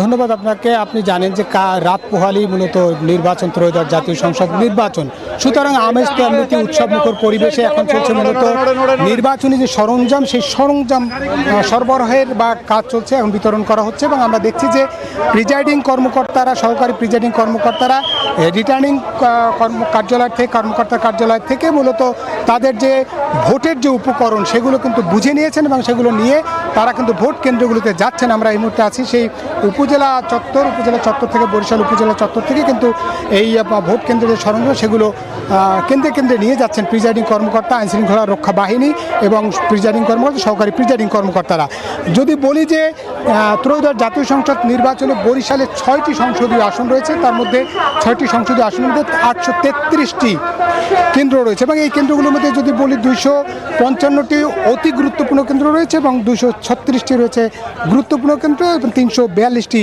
ধন্যবাদ আপনাকে। আপনি জানেন যে রাত পোহালেই মূলত নির্বাচন, ত্রয়োদশ জাতীয় সংসদ নির্বাচন। সুতরাং আমেজ তো এমনিতে উৎসবমুখর পরিবেশে এখন চলছে মূলত নির্বাচনী যে সরঞ্জাম, সেই সরঞ্জাম সরবরাহের বা কাজ চলছে, এখন বিতরণ করা হচ্ছে। এবং আমরা দেখছি যে প্রিজাইডিং কর্মকর্তারা, সহকারী প্রিজাইডিং কর্মকর্তারা রিটার্নিং কর্মকর্তার কার্যালয় থেকে মূলত তাদের যে ভোটের যে উপকরণ সেগুলো কিন্তু বুঝে নিয়েছেন এবং সেগুলো নিয়ে তারা কিন্তু ভোট কেন্দ্রগুলোতে যাচ্ছেন। আমরা এই মুহূর্তে আছি সেই উপজেলা চত্বর থেকে, বরিশাল উপজেলা চত্বর থেকে কিন্তু এই ভোট কেন্দ্রের যে সরঞ্জাম সেগুলো কেন্দ্রে কেন্দ্রে নিয়ে যাচ্ছেন প্রিজাইডিং কর্মকর্তা, আইনশৃঙ্খলা রক্ষা বাহিনী এবং প্রিজাইডিং কর্মকর্তা, সহকারী প্রিজাইডিং কর্মকর্তারা। যদি বলি যে ত্রয়োদশ জাতীয় সংসদ নির্বাচনে বরিশালে 6টি সংসদীয় আসন রয়েছে, তার মধ্যে 6টি সংসদীয় আসনের মধ্যে 833টি কেন্দ্র রয়েছে এবং এই কেন্দ্রগুলোর মধ্যে যদি বলি 255টি অতি গুরুত্বপূর্ণ কেন্দ্র রয়েছে এবং 236টি রয়েছে গুরুত্বপূর্ণ কেন্দ্র এবং 342টি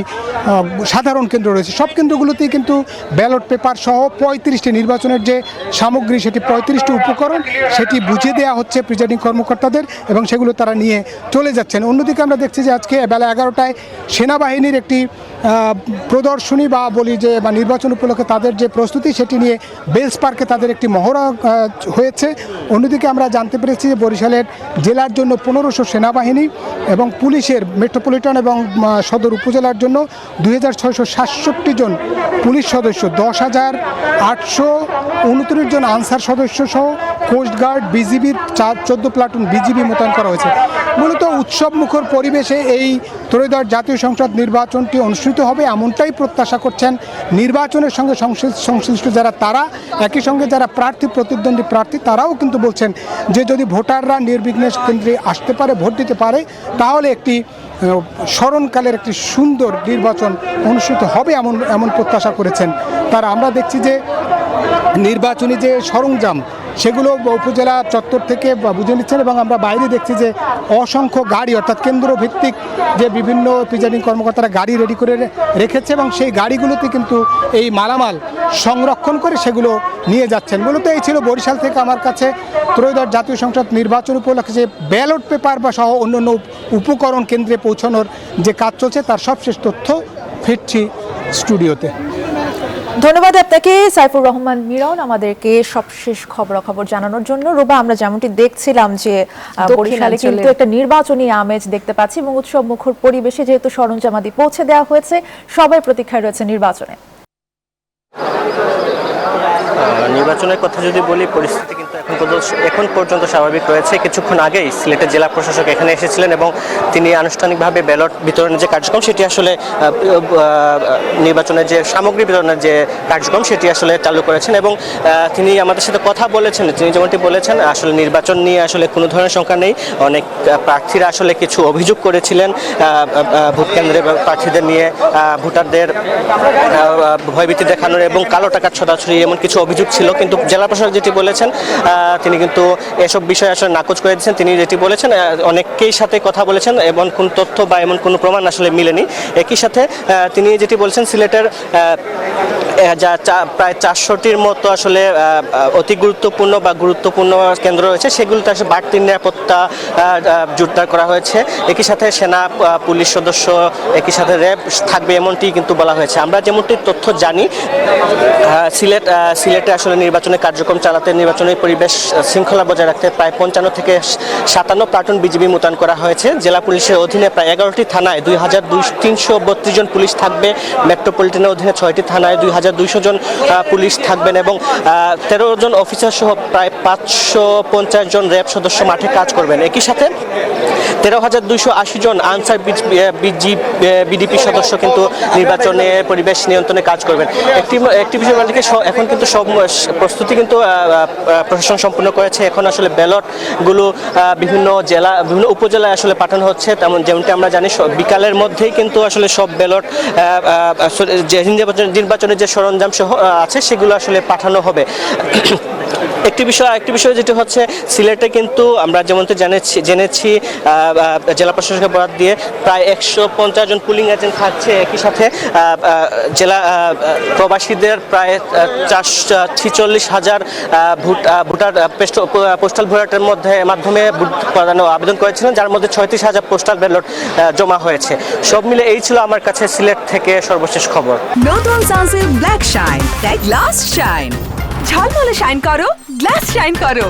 সাধারণ কেন্দ্র রয়েছে। সব কেন্দ্রগুলোতেই কিন্তু ব্যালট পেপার সহ 35টি নির্বাচনের যে সামগ্রী, সেটি 35টি উপকরণ, সেটি বুঝিয়ে দেওয়া হচ্ছে প্রিজাইডিং কর্মকর্তাদের এবং সেগুলো তারা নিয়ে চলে যাচ্ছেন। অন্যদিকে আমরা দেখছি যে আজকে বেলা 11টায় সেনাবাহিনীর একটি প্রদর্শনী বা বলি যে নির্বাচন উপলক্ষে তাদের যে প্রস্তুতি, সেটি নিয়ে বেলস পার্কে তাদের একটি মহড়া হয়েছে। অন্যদিকে আমরা জানতে পেরেছি যে বরিশালের জেলার জন্য 1500 সেনাবাহিনী এবং পুলিশের মেট্রোপলিটন এবং সদর উপজেলার জন্য 2667 জন পুলিশ সদস্য, 10,829 জন আনসার সদস্য সহ কোস্টগার্ড, বিজিবির 14 প্লাটুন বিজিবি মোতায়েন করা হয়েছে। মূলত উৎসবমুখর পরিবেশে এই ত্রয়োদশ জাতীয় সংসদ নির্বাচনটি অনুষ্ঠিত হবে এমনটাই প্রত্যাশা করছেন নির্বাচনের সঙ্গে সংশ্লিষ্ট যারা, তারা একই সঙ্গে যারা প্রতিদ্বন্দ্বী প্রার্থী, তারাও কিন্তু বলছেন যে যদি ভোটাররা নির্বিঘ্নে কেন্দ্রে আসতে পারে, ভোট দিতে পারে, তাহলে একটি স্মরণকালের একটি সুন্দর নির্বাচন অনুষ্ঠিত হবে এমন প্রত্যাশা করেছেন তারা। আমরা দেখছি যে নির্বাচনী যে সরঞ্জাম সেগুলো উপজেলা চত্বর থেকে বুঝে নিচ্ছেন এবং আমরা বাইরে দেখছি যে অসংখ্য গাড়ি, অর্থাৎ কেন্দ্র ভিত্তিক যে বিভিন্ন প্রিজাইডিং কর্মকর্তারা গাড়ি রেডি করে রেখেছে এবং সেই গাড়িগুলোতে কিন্তু এই মালামাল সংরক্ষণ করে সেগুলো নিয়ে যাচ্ছেন। মূলত এই ছিল বরিশাল থেকে আমার কাছে ত্রয়োদশ জাতীয় সংসদ নির্বাচন উপলক্ষে যে ব্যালট পেপার বা সহ অন্যান্য উপকরণ কেন্দ্রে পৌঁছানোর যে কাজ চলছে তার সবশেষ তথ্য। ফিরছি স্টুডিওতে। ধন্যবাদ আপনাকে সাইফুর রহমান মিরন আমাদেরকে সবশেষ খবরাখবর জানানোর জন্য। রুবা, আমরা যেমনটি দেখছিলাম যে বরিশালে কিন্তু একটা নির্বাচনী আমেজ দেখতে পাচ্ছি এবং উৎসব মুখর পরিবেশে যেহেতু সরঞ্জামাদি পৌঁছে দেওয়া হয়েছে, সবাই প্রতীক্ষায় রয়েছে নির্বাচনের কথা যদি বলি, পরিস্থিতি কিন্তু এখন পর্যন্ত স্বাভাবিক রয়েছে। কিছুক্ষণ আগেই সিলেটের জেলা প্রশাসক এখানে এসেছিলেন এবং তিনি আনুষ্ঠানিকভাবে ব্যালট বিতরণের যে কার্যক্রম, সেটি আসলে নির্বাচনের যে সামগ্রী বিতরণের যে কার্যক্রম, সেটি আসলে চালু করেছেন এবং তিনি আমাদের সাথে কথা বলেছেন। তিনি যেমনটি বলেছেন, আসলে নির্বাচন নিয়ে আসলে কোনো ধরনের শঙ্কা নেই। অনেক প্রার্থীরা আসলে কিছু অভিযোগ করেছিলেন ভোট কেন্দ্রে প্রার্থীদের নিয়ে, ভোটারদের ভয়ভীতি দেখানোর এবং কালো টাকার ছড়াছড়ি, এমন কিছু অভিযোগ ছিল। কিন্তু জেলা প্রশাসক যেটি বলেছেন, তিনি কিন্তু এসব বিষয়ে আসলে নাকচ করে দিয়েছেন। তিনি যেটি বলেছেন, অনেকেই সাথে কথা বলেছেন, এমন কোন তথ্য বা এমন কোনো প্রমাণ আসলে মিলেনি। একই সাথে তিনি যেটি বলেছেন, সিলেটের প্রায় 400টির মতো আসলে অতি গুরুত্বপূর্ণ বা গুরুত্বপূর্ণ কেন্দ্র রয়েছে, সেগুলোতে আসলে বাড়তি নিরাপত্তা জোরদার করা হয়েছে। একই সাথে সেনা, পুলিশ সদস্য, একই সাথে র্যাব থাকবে, এমনটি কিন্তু বলা হয়েছে। আমরা যেমনটি তথ্য জানি, সিলেটে আসলে নির্বাচনের কার্যক্রম চালাতে, নির্বাচনের পরিবেশ শৃঙ্খলা বজায় রাখতে প্রায় 55 থেকে 57 প্লাটুন বিজিবি মোতায়েন করা হয়েছে। জেলা পুলিশের অধীনে প্রায় 11টি থানায় 2332 জন পুলিশ থাকবে। মেট্রোপলিটনের অধীনে 6টি থানায় 2200 জন পুলিশ থাকবেন এবং 13 জন অফিসার সহ প্রায় 550 জন র্যাব সদস্য মাঠে কাজ করবেন। একই সাথে 13,280 জন আনসার বিডিপি সদস্য কিন্তু নির্বাচনের পরিবেশ নিয়ন্ত্রণে কাজ করবেন। একটি বিষয় বলতে এখন কিন্তু সব প্রস্তুতি কিন্তু প্রশাসন সম্পূর্ণ করেছে। এখন আসলে ব্যালটগুলো বিভিন্ন উপজেলায় আসলে পাঠানো হচ্ছে। যেমনটি আমরা জানি, বিকালের মধ্যেই কিন্তু আসলে সব ব্যালট নির্বাচনের যে সরঞ্জাম সহ আছে সেগুলো আসলে পাঠানো হবে। একটি বিষয় যেটি হচ্ছে সিলেটে কিন্তু আমরা যেমনটা জেনেছি জেলা প্রশাসকের বরাত দিয়ে প্রায় 150 জন পুলিং এজেন্ট থাকছে, একই সাথে জেলা প্রবাসীদের প্রায় 46,000 ভোটার পোস্টাল ভোটারের মাধ্যমে ভোট প্রদানের আবেদন করেছিলেন, যার মধ্যে 36,000 পোস্টাল ব্যালট জমা হয়েছে। সব মিলে এই ছিল আমার কাছে সিলেট থেকে সর্বশেষ খবর। নতুন সানসিল্ক ব্ল্যাক শাইন, তাই গ্লাস শাইন, ঝলমলে শাইন করো, গ্লাস শাইন করো।